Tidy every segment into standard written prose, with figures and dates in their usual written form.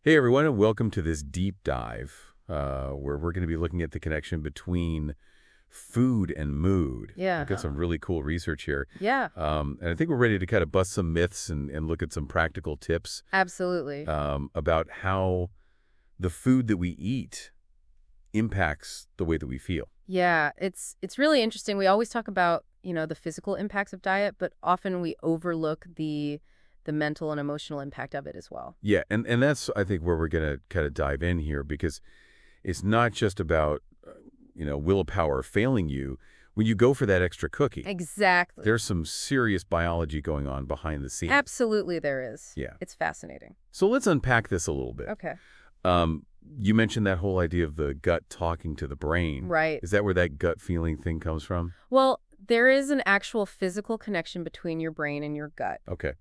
Hey everyone, and welcome to this deep dive where we're going to be looking at the connection between food and mood. Yeah. We've got some really cool research here. Yeah, And I think we're ready to kind of bust some myths and look at some practical tips absolutely. about how the food that we eat impacts the way that we feel. Yeah, it's really interesting. We always talk about, the physical impacts of diet, but often we overlook the mental and emotional impact of it as well. Yeah, and that's, I think, where we're going to kind of dive in here because it's not just about, willpower failing you. When you go for that extra cookie, Exactly. there's some serious biology going on behind the scenes. Absolutely there is. Yeah. It's fascinating. So let's unpack this a little bit. Okay. You mentioned that whole idea of the gut talking to the brain. Right. Is that where that gut feeling thing comes from? Well, there is an actual physical connection between your brain and your gut. Okay.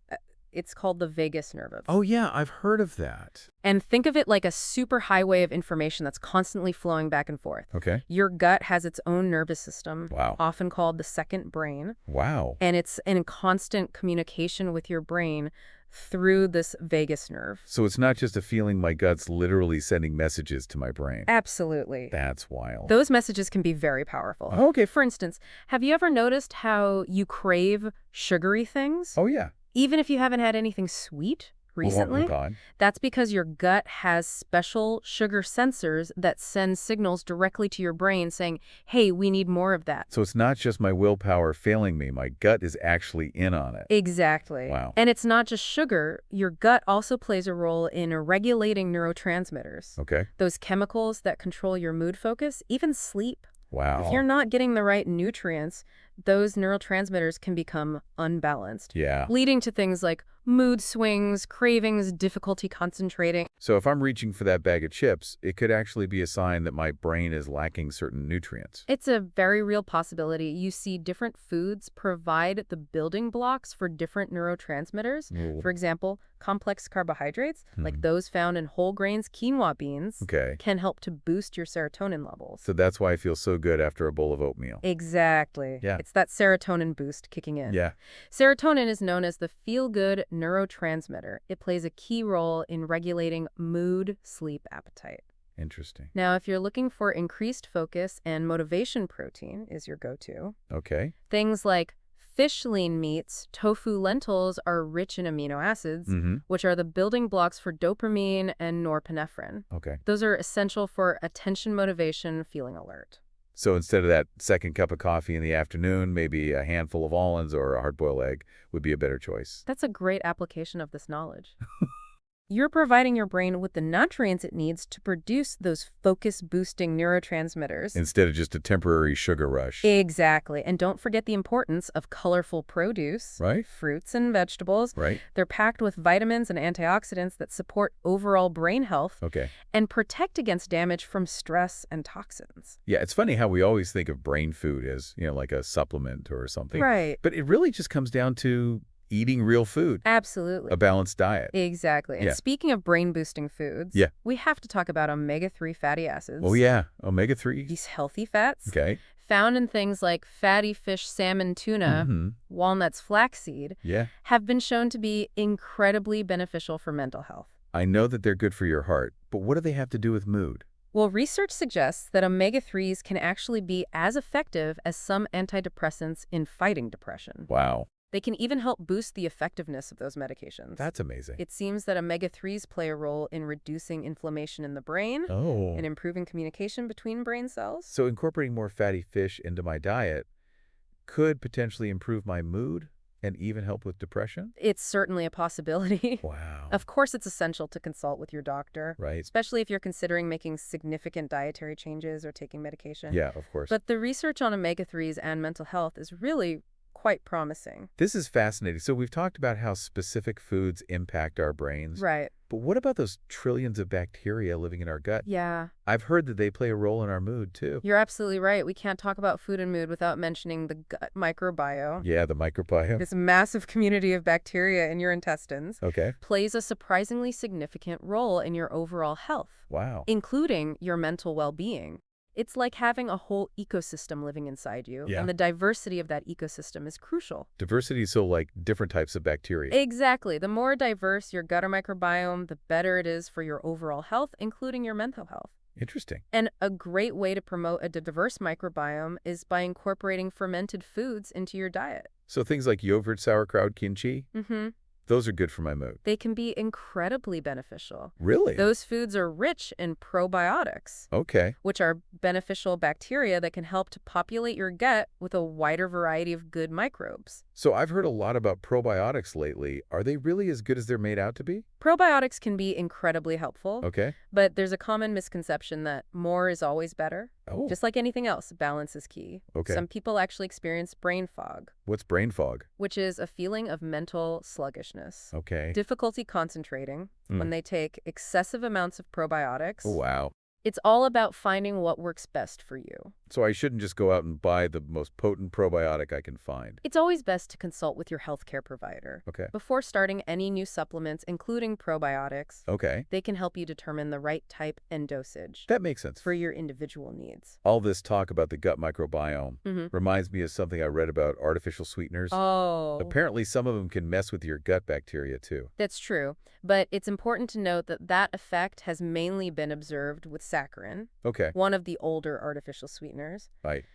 It's called the vagus nerve. Oh, yeah, I've heard of that. And think of it like a super highway of information that's constantly flowing back and forth. Okay. Your gut has its own nervous system, Wow. often called the second brain. Wow. And it's in constant communication with your brain through this vagus nerve. So it's not just a feeling, my gut's literally sending messages to my brain. Absolutely. That's wild. Those messages can be very powerful. Okay. For instance, have you ever noticed how you crave sugary things? Oh, yeah. Even if you haven't had anything sweet recently? Oh, God. That's because your gut has special sugar sensors that send signals directly to your brain saying, hey, we need more of that. So it's not just my willpower failing me. My gut is actually in on it. Exactly. Wow. And it's not just sugar. Your gut also plays a role in regulating neurotransmitters. Okay. Those chemicals that control your mood focus, even sleep. Wow. If you're not getting the right nutrients, those neurotransmitters can become unbalanced, Yeah. leading to things like mood swings, cravings, difficulty concentrating. So if I'm reaching for that bag of chips, it could actually be a sign that my brain is lacking certain nutrients. It's a very real possibility. You see, different foods provide the building blocks for different neurotransmitters. Ooh. For example, complex carbohydrates, like Hmm. those found in whole grains quinoa beans, Okay. can help to boost your serotonin levels. So that's why I feel so good after a bowl of oatmeal. Exactly. Yeah. It's that serotonin boost kicking in. Yeah. Serotonin is known as the feel-good neurotransmitter. It plays a key role in regulating mood, sleep, appetite. Interesting. Now, if you're looking for increased focus and motivation, protein is your go-to. Okay. Things like fish lean meats, tofu, lentils are rich in amino acids, Mm-hmm. which are the building blocks for dopamine and norepinephrine. Okay. Those are essential for attention, motivation, feeling alert. So instead of that second cup of coffee in the afternoon, maybe a handful of almonds or a hard-boiled egg would be a better choice. That's a great application of this knowledge. You're providing your brain with the nutrients it needs to produce those focus-boosting neurotransmitters. Instead of just a temporary sugar rush. Exactly. And don't forget the importance of colorful produce, Right? fruits and vegetables. Right? They're packed with vitamins and antioxidants that support overall brain health Okay. and protect against damage from stress and toxins. Yeah, it's funny how we always think of brain food as, like a supplement or something. Right. But it really just comes down to eating real food, Absolutely. a balanced diet. Exactly. And Yeah. speaking of brain-boosting foods, Yeah. we have to talk about omega-3 fatty acids. Oh, yeah. Omega-3. These healthy fats, Okay. found in things like fatty fish, salmon, tuna, Mm-hmm. walnuts, flaxseed, Yeah. have been shown to be incredibly beneficial for mental health. I know that they're good for your heart, but what do they have to do with mood? Well, research suggests that omega-3s can actually be as effective as some antidepressants in fighting depression. Wow. They can even help boost the effectiveness of those medications. That's amazing. It seems that omega-3s play a role in reducing inflammation in the brain Oh. and improving communication between brain cells. So incorporating more fatty fish into my diet could potentially improve my mood and even help with depression? It's certainly a possibility. Wow. Of course, it's essential to consult with your doctor, Right. especially if you're considering making significant dietary changes or taking medication. Yeah, of course. But the research on omega-3s and mental health is really quite promising. This is fascinating. So we've talked about how specific foods impact our brains. Right. But what about those trillions of bacteria living in our gut? Yeah, I've heard that they play a role in our mood, too. you're absolutely right. We can't talk about food and mood without mentioning the gut microbiome. Yeah, the microbiome. This massive community of bacteria in your intestines Okay. plays a surprisingly significant role in your overall health, Wow. including your mental well-being. It's like having a whole ecosystem living inside you, Yeah. and the diversity of that ecosystem is crucial. Diversity, so like different types of bacteria. Exactly. The more diverse your gut or microbiome, the better it is for your overall health, including your mental health. Interesting. And a great way to promote a diverse microbiome is by incorporating fermented foods into your diet. So things like yogurt, sauerkraut, kimchi, Mm-hmm. those are good for my mood. They can be incredibly beneficial. Really? Those foods are rich in probiotics, Okay. which are beneficial bacteria that can help to populate your gut with a wider variety of good microbes. So I've heard a lot about probiotics lately. Are they really as good as they're made out to be? Probiotics can be incredibly helpful, Okay. but there's a common misconception that more is always better. Oh, Just like anything else, balance is key. okay. Some people actually experience brain fog, What's brain fog? which is a feeling of mental sluggishness, Okay. difficulty concentrating when they take excessive amounts of probiotics. Oh, wow. It's all about finding what works best for you. So I shouldn't just go out and buy the most potent probiotic I can find. It's always best to consult with your healthcare provider. Okay. Before starting any new supplements, including probiotics, Okay. they can help you determine the right type and dosage That makes sense. for your individual needs. All this talk about the gut microbiome reminds me of something I read about artificial sweeteners. Oh, Apparently, some of them can mess with your gut bacteria, too. that's true. But it's important to note that that effect has mainly been observed with saccharin, Okay. one of the older artificial sweeteners. Right.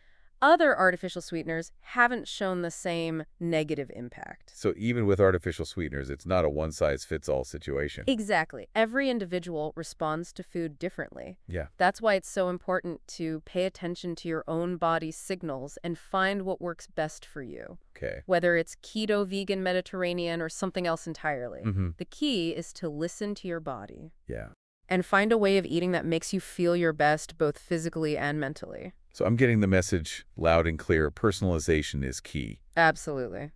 Other artificial sweeteners haven't shown the same negative impact. So even with artificial sweeteners, it's not a one-size-fits-all situation. Exactly. Every individual responds to food differently. Yeah. That's why it's so important to pay attention to your own body's signals and find what works best for you, Okay. whether it's keto, vegan, Mediterranean, or something else entirely. The key is to listen to your body Yeah. and find a way of eating that makes you feel your best both physically and mentally. So I'm getting the message loud and clear. Personalization is key. Absolutely.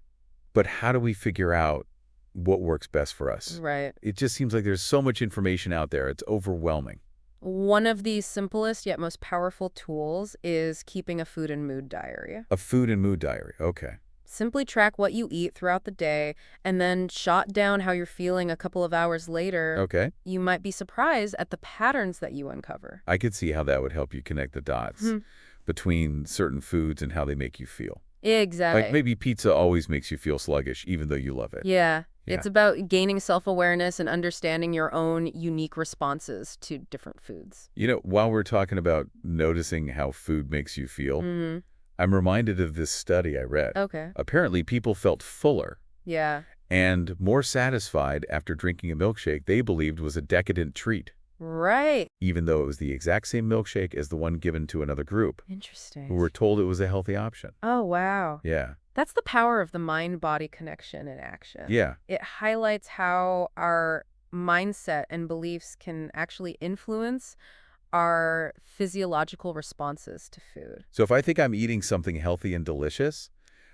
But how do we figure out what works best for us? Right. It just seems like there's so much information out there. It's overwhelming. One of the simplest yet most powerful tools is keeping a food and mood diary. A food and mood diary. Okay. Simply track what you eat throughout the day and then jot down how you're feeling a couple of hours later. Okay. You might be surprised at the patterns that you uncover. I could see how that would help you connect the dots between certain foods and how they make you feel. Exactly. Like maybe pizza always makes you feel sluggish, even though you love it. Yeah. Yeah. It's about gaining self-awareness and understanding your own unique responses to different foods. You know, while we're talking about noticing how food makes you feel, I'm reminded of this study I read. Okay. Apparently, people felt fuller Yeah. and more satisfied after drinking a milkshake they believed was a decadent treat, Right. even though it was the exact same milkshake as the one given to another group, Interesting. who were told it was a healthy option. Oh, wow. Yeah. That's the power of the mind-body connection in action. Yeah. It highlights how our mindset and beliefs can actually influence our physiological responses to food. So if I think I'm eating something healthy and delicious,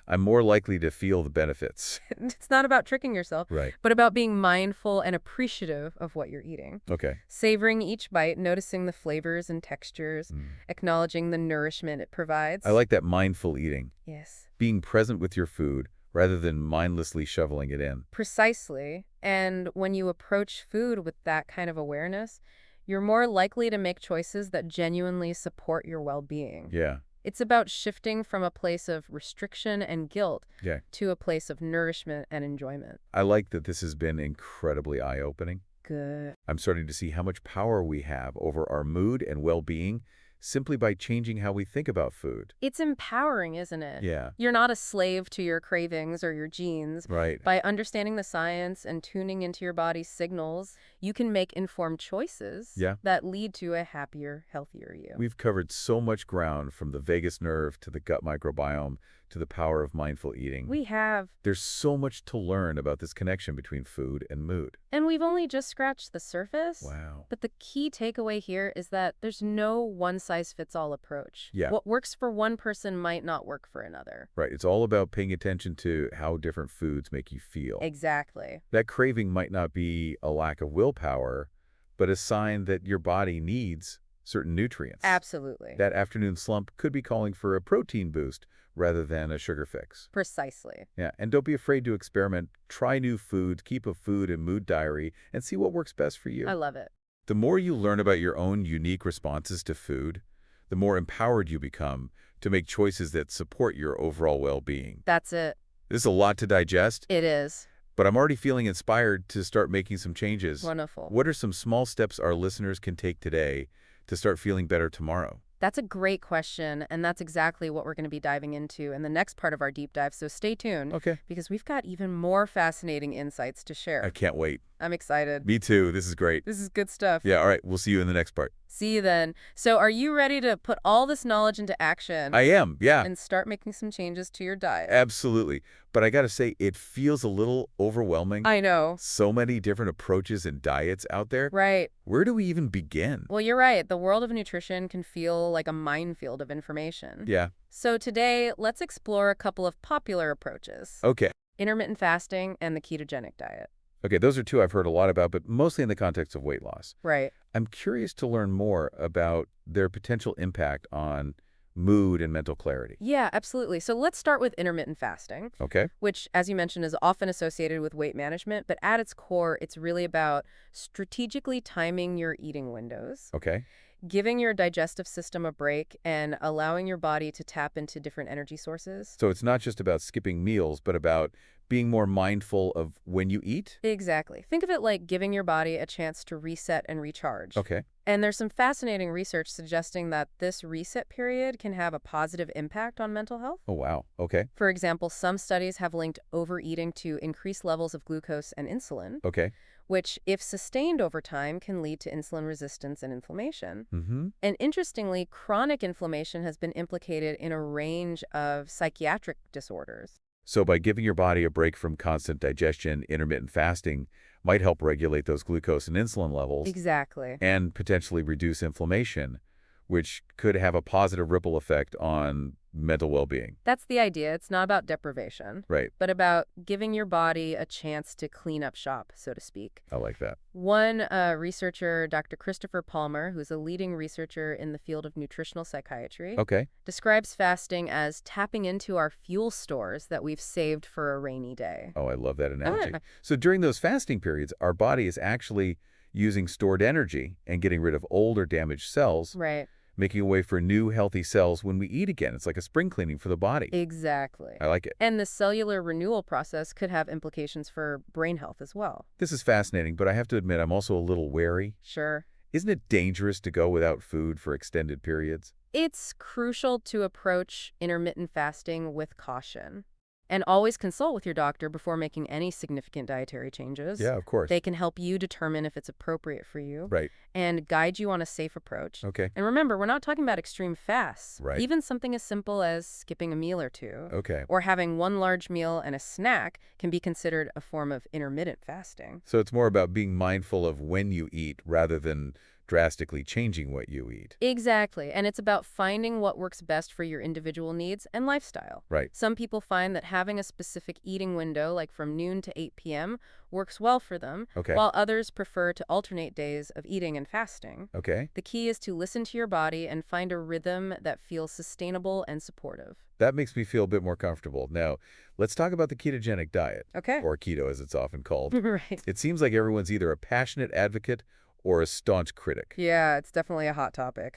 I'm more likely to feel the benefits. It's not about tricking yourself, Right. but about being mindful and appreciative of what you're eating. Okay. Savoring each bite, noticing the flavors and textures, acknowledging the nourishment it provides. I like that mindful eating, Yes. being present with your food rather than mindlessly shoveling it in. Precisely. And when you approach food with that kind of awareness, you're more likely to make choices that genuinely support your well-being. Yeah. It's about shifting from a place of restriction and guilt Yeah. to a place of nourishment and enjoyment. I like that this has been incredibly eye-opening. Good. I'm starting to see how much power we have over our mood and well-being simply by changing how we think about food. It's empowering, isn't it? Yeah. You're not a slave to your cravings or your genes. Right. By understanding the science and tuning into your body's signals, you can make informed choices that lead to a happier, healthier you. We've covered so much ground, from the vagus nerve to the gut microbiome to the power of mindful eating. We have. There's so much to learn about this connection between food and mood. And we've only just scratched the surface. Wow. But the key takeaway here is that there's no one-size-fits-all approach. Yeah. What works for one person might not work for another. Right. It's all about paying attention to how different foods make you feel. Exactly. That craving might not be a lack of willpower, but a sign that your body needs certain nutrients. Absolutely. That afternoon slump could be calling for a protein boost rather than a sugar fix. Precisely. Yeah, and don't be afraid to experiment. Try new foods, keep a food and mood diary, and see what works best for you. I love it. The more you learn about your own unique responses to food, the more empowered you become to make choices that support your overall well-being. That's it. This is a lot to digest, It is. but I'm already feeling inspired to start making some changes. Wonderful. What are some small steps our listeners can take today to start feeling better tomorrow? That's a great question, and that's exactly what we're going to be diving into in the next part of our deep dive, so stay tuned, Okay. because we've got even more fascinating insights to I share. can't wait. I'm excited. Me too. This is great. This is good stuff. Yeah, all right. We'll see you in the next part. See you then. So are you ready to put all this knowledge into action I am, yeah. and start making some changes to your diet? Absolutely. But I got to say, it feels a little overwhelming. I know. So many different approaches and diets out there. Right. Where do we even begin? Well, you're right. The world of nutrition can feel like a minefield of information. Yeah. So today, let's explore a couple of popular approaches. Okay. Intermittent fasting and the ketogenic diet. Okay, those are two I've heard a lot about, but mostly in the context of weight loss. Right. I'm curious to learn more about their potential impact on mood and mental clarity. Yeah, absolutely. So let's start with intermittent fasting, Okay? which, as you mentioned, is often associated with weight management, but at its core, it's really about strategically timing your eating windows, Okay. giving your digestive system a break, and allowing your body to tap into different energy sources. So it's not just about skipping meals, but about being more mindful of when you eat? Exactly. Think of it like giving your body a chance to reset and recharge. Okay. And there's some fascinating research suggesting that this reset period can have a positive impact on mental health. Oh, wow. Okay. For example, some studies have linked overeating to increased levels of glucose and insulin, Okay. which, if sustained over time, can lead to insulin resistance and inflammation. Mm-hmm. And interestingly, chronic inflammation has been implicated in a range of psychiatric disorders. So by giving your body a break from constant digestion, intermittent fasting might help regulate those glucose and insulin levels Exactly. and potentially reduce inflammation, which could have a positive ripple effect on mental well-being. That's the idea. It's not about deprivation, Right. but about giving your body a chance to clean up shop, so to speak. I like that. One researcher, Dr. Christopher Palmer, who's a leading researcher in the field of nutritional psychiatry, Okay. describes fasting as tapping into our fuel stores that we've saved for a rainy day. Oh, I love that analogy. Ah. So during those fasting periods, our body is actually using stored energy and getting rid of old or damaged cells, Right. making a way for new healthy cells when we eat again. It's like a spring cleaning for the body. Exactly. I like it. And the cellular renewal process could have implications for brain health as well. This is fascinating, but I have to admit I'm also a little wary. Sure. Isn't it dangerous to go without food for extended periods? It's crucial to approach intermittent fasting with caution. And always consult with your doctor before making any significant dietary changes. Yeah, of course. They can help you determine if it's appropriate for you Right. and guide you on a safe approach. Okay. And remember, we're not talking about extreme fasts. Right. Even something as simple as skipping a meal or two Okay. or having one large meal and a snack can be considered a form of intermittent fasting. So it's more about being mindful of when you eat rather than drastically changing what you eat. Exactly. And it's about finding what works best for your individual needs and lifestyle. Right. Some people find that having a specific eating window, like from noon to 8 p.m., works well for them, Okay. while others prefer to alternate days of eating and fasting. Okay. The key is to listen to your body and find a rhythm that feels sustainable and supportive. That makes me feel a bit more comfortable. Now, let's talk about the ketogenic diet, Okay. or keto as it's often called. Right. It seems like everyone's either a passionate advocate or a staunch critic. Yeah, it's definitely a hot topic.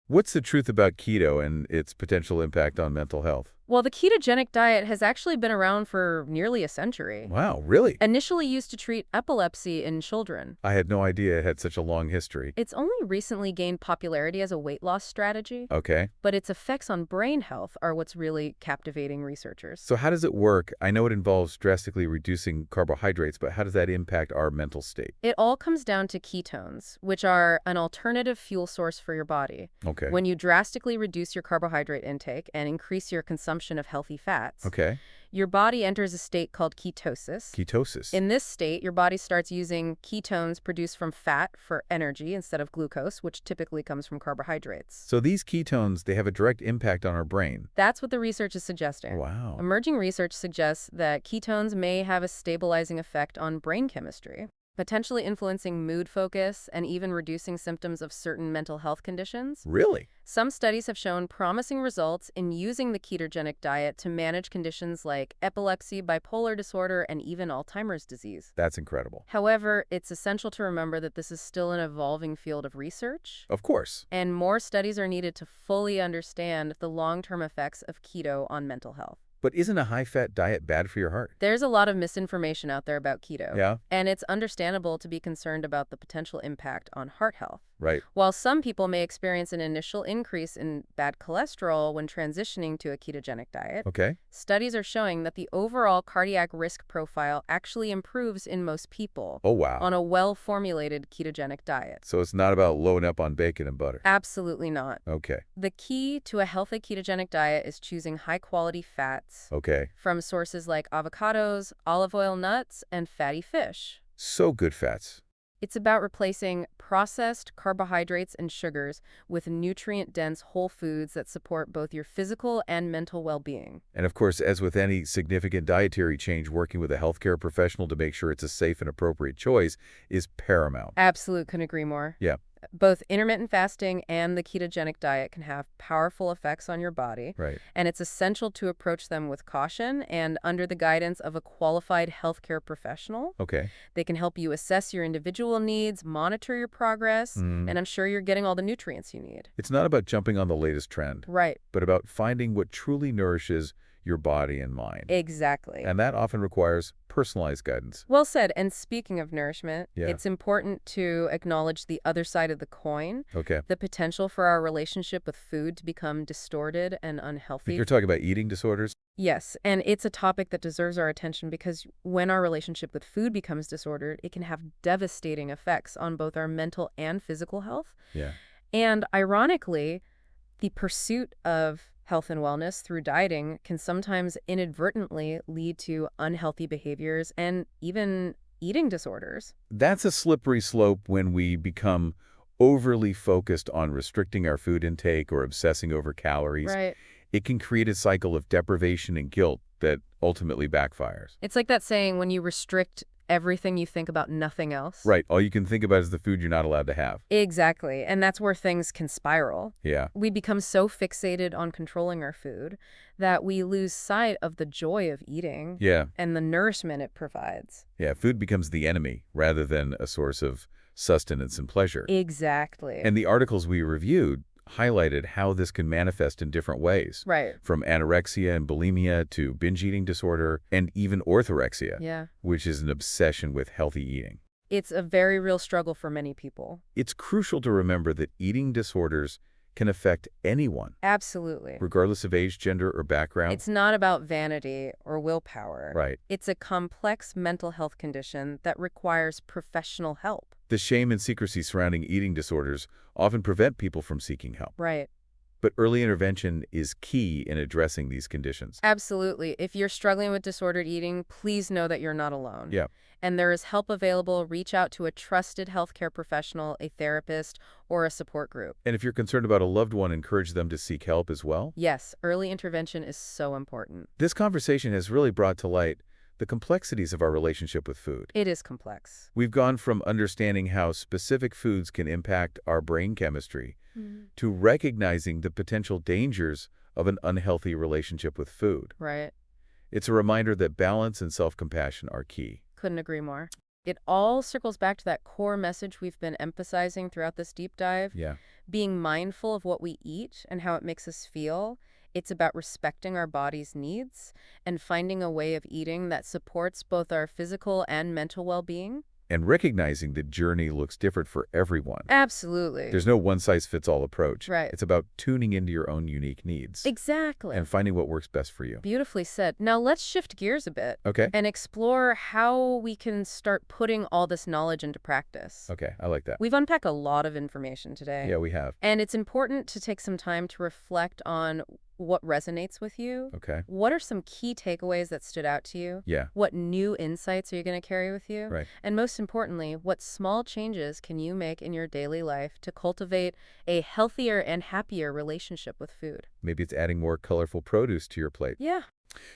What's the truth about keto and its potential impact on mental health? Well, the ketogenic diet has actually been around for nearly a century. Wow, really? Initially used to treat epilepsy in children. I had no idea it had such a long history. It's only recently gained popularity as a weight loss strategy, Okay. but its effects on brain health are what's really captivating researchers. So how does it work? I know it involves drastically reducing carbohydrates, but how does that impact our mental state? It all comes down to ketones, which are an alternative fuel source for your body. Okay. When you drastically reduce your carbohydrate intake and increase your consumption of healthy fats, Okay. your body enters a state called ketosis. Ketosis. In this state, your body starts using ketones produced from fat for energy instead of glucose, which typically comes from carbohydrates. So these ketones, they have a direct impact on our brain. That's what the research is suggesting. Wow. Emerging research suggests that ketones may have a stabilizing effect on brain chemistry. potentially influencing mood focus and even reducing symptoms of certain mental health conditions. Really? Some studies have shown promising results in using the ketogenic diet to manage conditions like epilepsy, bipolar disorder, and even Alzheimer's disease. That's incredible. However, it's essential to remember that this is still an evolving field of research, Of course. and more studies are needed to fully understand the long-term effects of keto on mental health. But isn't a high-fat diet bad for your heart? There's a lot of misinformation out there about keto, Yeah, and it's understandable to be concerned about the potential impact on heart health. right. While some people may experience an initial increase in bad cholesterol when transitioning to a ketogenic diet, Okay. studies are showing that the overall cardiac risk profile actually improves in most people Oh, wow. on a well-formulated ketogenic diet. So it's not about loading up on bacon and butter. Absolutely not. Okay. The key to a healthy ketogenic diet is choosing high-quality fats Okay. from sources like avocados, olive oil, nuts, and fatty fish. So good fats. It's about replacing processed carbohydrates and sugars with nutrient-dense whole foods that support both your physical and mental well-being. And of course, as with any significant dietary change, working with a healthcare professional to make sure it's a safe and appropriate choice is paramount. Absolute, couldn't agree more. Yeah, Both intermittent fasting and the ketogenic diet can have powerful effects on your body, right. and it's essential to approach them with caution and under the guidance of a qualified healthcare professional. Okay. They can help you assess your individual needs, monitor your progress, and ensure you're getting all the nutrients you need. It's not about jumping on the latest trend, Right. but about finding what truly nourishes your body and mind. Exactly. And that often requires personalized guidance. Well said. And speaking of nourishment, Yeah. it's important to acknowledge the other side of the coin, Okay. the potential for our relationship with food to become distorted and You're unhealthy. talking about eating disorders? Yes, and it's a topic that deserves our attention because when our relationship with food becomes disordered, it can have devastating effects on both our mental and physical health. Yeah. And ironically, the pursuit of health and wellness through dieting can sometimes inadvertently lead to unhealthy behaviors and even eating disorders. That's a slippery slope when we become overly focused on restricting our food intake or obsessing over calories. Right. It can create a cycle of deprivation and guilt that ultimately backfires. It's like that saying, when you restrict everything, you think about nothing else. Right. All you can think about is the food you're not allowed to have. Exactly. And that's where things can spiral. Yeah. We become so fixated on controlling our food that we lose sight of the joy of eating Yeah. and the nourishment it provides. Yeah. Food becomes the enemy rather than a source of sustenance and pleasure. Exactly. And the articles we reviewed highlighted how this can manifest in different ways. Right. From anorexia and bulimia to binge eating disorder and even orthorexia, Yeah. which is an obsession with healthy eating. It's a very real struggle for many people. It's crucial to remember that eating disorders can affect anyone, Absolutely. regardless of age, gender, or background. It's not about vanity or willpower. Right. It's a complex mental health condition that requires professional help. The shame and secrecy surrounding eating disorders often prevent people from seeking help. Right. But early intervention is key in addressing these conditions. Absolutely. If you're struggling with disordered eating, please know that you're not alone. Yeah. And there is help available. Reach out to a trusted healthcare professional, a therapist, or a support group. And if you're concerned about a loved one, encourage them to seek help as well. Yes, early intervention is so important. This conversation has really brought to light the complexities of our relationship with food. It is complex. We've gone from understanding how specific foods can impact our brain chemistry to recognizing the potential dangers of an unhealthy relationship with food. Right. It's a reminder that balance and self-compassion are key. Couldn't agree more. It all circles back to that core message we've been emphasizing throughout this deep dive. Yeah. Being mindful of what we eat and how it makes us feel. It's about respecting our body's needs and finding a way of eating that supports both our physical and mental well-being. And recognizing the journey looks different for everyone. Absolutely. There's no one-size-fits-all approach. Right. It's about tuning into your own unique needs. Exactly. And finding what works best for you. Beautifully said. Now let's shift gears a bit. Okay. And explore how we can start putting all this knowledge into practice. Okay, I like that. We've unpacked a lot of information today. Yeah, we have. And it's important to take some time to reflect on what resonates with you. Okay. What are some key takeaways that stood out to you? Yeah. What new insights are you going to carry with you? Right. And most importantly, what small changes can you make in your daily life to cultivate a healthier and happier relationship with food? Maybe it's adding more colorful produce to your plate. Yeah.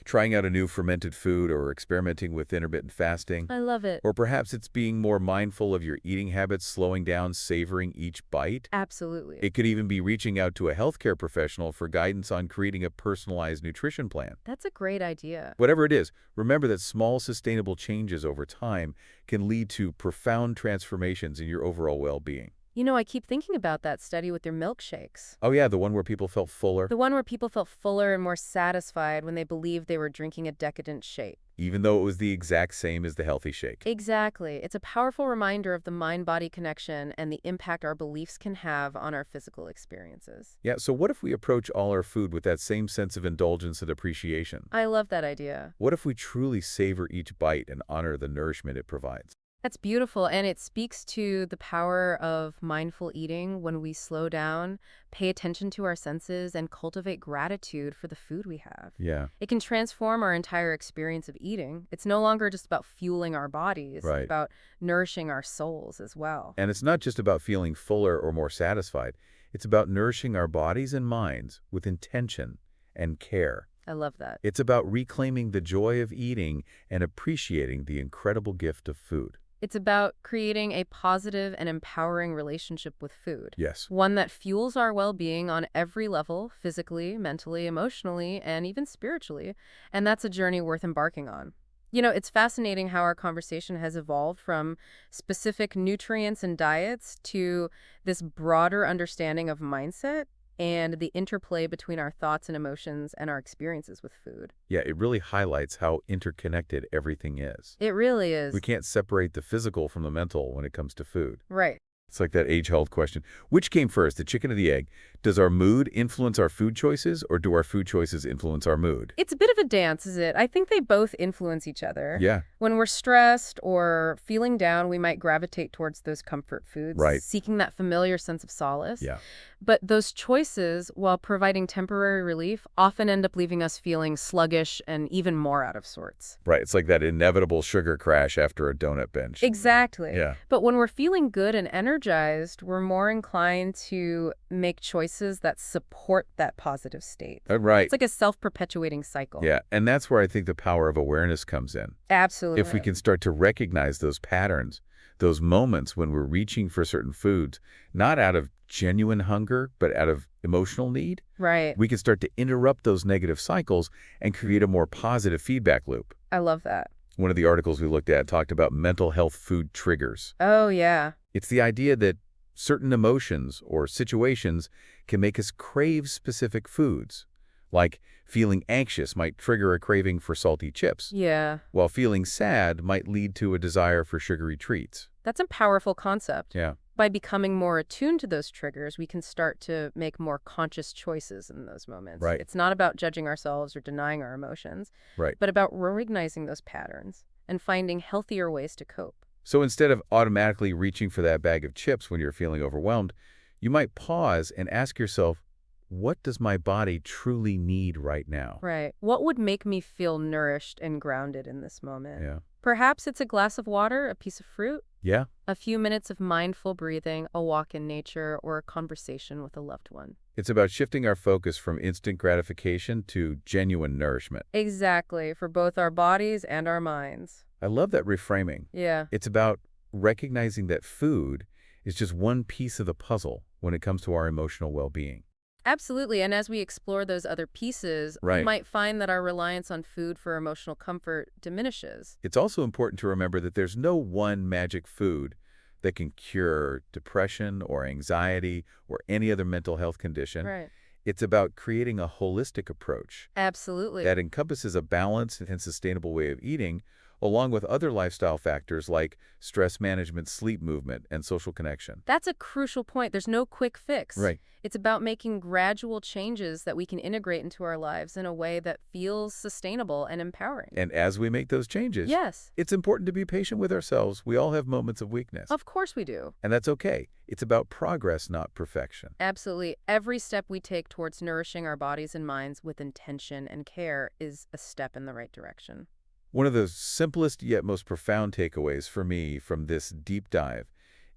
Trying out a new fermented food or experimenting with intermittent fasting. I love it. Or perhaps it's being more mindful of your eating habits, slowing down, savoring each bite. Absolutely. It could even be reaching out to a healthcare professional for guidance on creating a personalized nutrition plan. That's a great idea. Whatever it is, remember that small, sustainable changes over time can lead to profound transformations in your overall well-being. You know, I keep thinking about that study with their milkshakes. Oh yeah, the one where people felt fuller, The one where people felt fuller and more satisfied when they believed they were drinking a decadent shake. even though it was the exact same as the healthy shake. Exactly. It's a powerful reminder of the mind-body connection and the impact our beliefs can have on our physical experiences. Yeah, so what if we approach all our food with that same sense of indulgence and appreciation? I love that idea. What if we truly savor each bite and honor the nourishment it provides? That's beautiful, and it speaks to the power of mindful eating when we slow down, pay attention to our senses, and cultivate gratitude for the food we have. Yeah, It can transform our entire experience of eating. It's no longer just about fueling our bodies, it's right. about nourishing our souls as well. And it's not just about feeling fuller or more satisfied. It's about nourishing our bodies and minds with intention and care. I love that. It's about reclaiming the joy of eating and appreciating the incredible gift of food. It's about creating a positive and empowering relationship with food. Yes. One that fuels our well-being on every level, physically, mentally, emotionally, and even spiritually. And that's a journey worth embarking on. You know, it's fascinating how our conversation has evolved from specific nutrients and diets to this broader understanding of mindset and the interplay between our thoughts and emotions and our experiences with food. Yeah, it really highlights how interconnected everything is. It really is. We can't separate the physical from the mental when it comes to food. Right. It's like that age-old question. Which came first, the chicken or the egg? Does our mood influence our food choices, or do our food choices influence our mood? It's a bit of a dance, is it? I think they both influence each other. Yeah, When we're stressed or feeling down, we might gravitate towards those comfort foods, right. seeking that familiar sense of solace. Yeah. But those choices, while providing temporary relief, often end up leaving us feeling sluggish and even more out of sorts. Right. It's like that inevitable sugar crash after a donut binge. Exactly. Yeah. But when we're feeling good and energized, we're more inclined to make choices that support that positive state. Right. It's like a self-perpetuating cycle. Yeah. And that's where I think the power of awareness comes in. Absolutely. If we can start to recognize those patterns, those moments when we're reaching for certain foods, not out of genuine hunger, but out of emotional need, Right. we can start to interrupt those negative cycles and create a more positive feedback loop. I love that. One of the articles we looked at talked about mental health food triggers. Oh, yeah. It's the idea that certain emotions or situations can make us crave specific foods. Like feeling anxious might trigger a craving for salty chips, Yeah. while feeling sad might lead to a desire for sugary treats. That's a powerful concept. Yeah, By becoming more attuned to those triggers, we can start to make more conscious choices in those moments. right, It's not about judging ourselves or denying our emotions, right. but about recognizing those patterns and finding healthier ways to cope. So instead of automatically reaching for that bag of chips when you're feeling overwhelmed, you might pause and ask yourself, what does my body truly need right now? Right. What would make me feel nourished and grounded in this moment? Yeah. Perhaps it's a glass of water, a piece of fruit, Yeah, a few minutes of mindful breathing, a walk in nature, or a conversation with a loved one. it's about shifting our focus from instant gratification to genuine nourishment. Exactly, for both our bodies and our minds. I love that reframing. Yeah. It's about recognizing that food is just one piece of the puzzle when it comes to our emotional well-being. Absolutely. And as we explore those other pieces, we Right. might find that our reliance on food for emotional comfort diminishes. It's also important to remember that there's no one magic food that can cure depression or anxiety or any other mental health condition. Right. It's about creating a holistic approach Absolutely. that encompasses a balanced and sustainable way of eating, along with other lifestyle factors like stress management, sleep movement, and social connection. That's a crucial point. There's no quick fix. Right. It's about making gradual changes that we can integrate into our lives in a way that feels sustainable and empowering. And as we make those changes, Yes, it's important to be patient with ourselves. We all have moments of weakness, of course we do. and that's okay. It's about progress, not perfection. Absolutely. Every step we take towards nourishing our bodies and minds with intention and care is a step in the right direction. One of the simplest yet most profound takeaways for me from this deep dive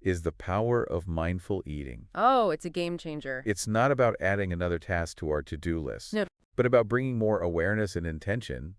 is the power of mindful eating. Oh, it's a game changer. It's not about adding another task to our to-do list. No. but about bringing more awareness and intention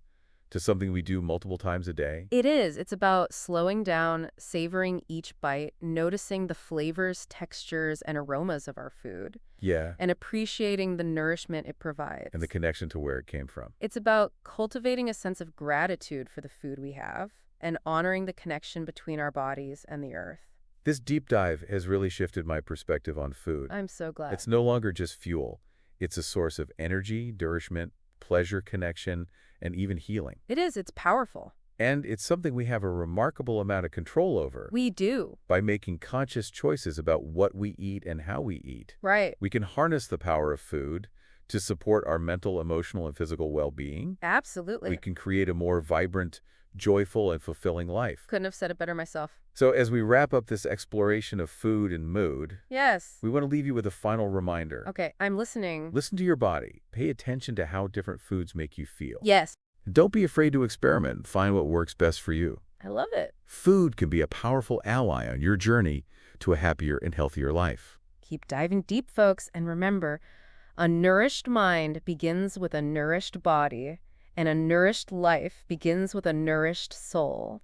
to something we do multiple times a day. It is. It's about slowing down, savoring each bite, noticing the flavors, textures, and aromas of our food, Yeah, and appreciating the nourishment it and the provides. connection to where it came from. It's about cultivating a sense of gratitude for the food we have and honoring the connection between our bodies and the earth. This deep dive has really shifted my perspective on food. I'm so glad. It's no longer just fuel. It's a source of energy, nourishment, pleasure, connection, and even healing. It is. It's powerful. And it's something we have a remarkable amount of control over We do. by making conscious choices about what we eat and how we eat. Right. We can harness the power of food to support our mental, emotional, and physical well-being. Absolutely. We can create a more vibrant, joyful, and fulfilling life. Couldn't have said it better myself. So as we wrap up this exploration of food and mood, Yes. we want to leave you with a final reminder. Okay, I'm listening. Listen to your body. Pay attention to how different foods make you feel. Yes. Don't be afraid to experiment and find what works best for you. I love it. Food can be a powerful ally on your journey to a happier and healthier life. Keep diving deep, folks, and remember, a nourished mind begins with a nourished body, and a nourished life begins with a nourished soul.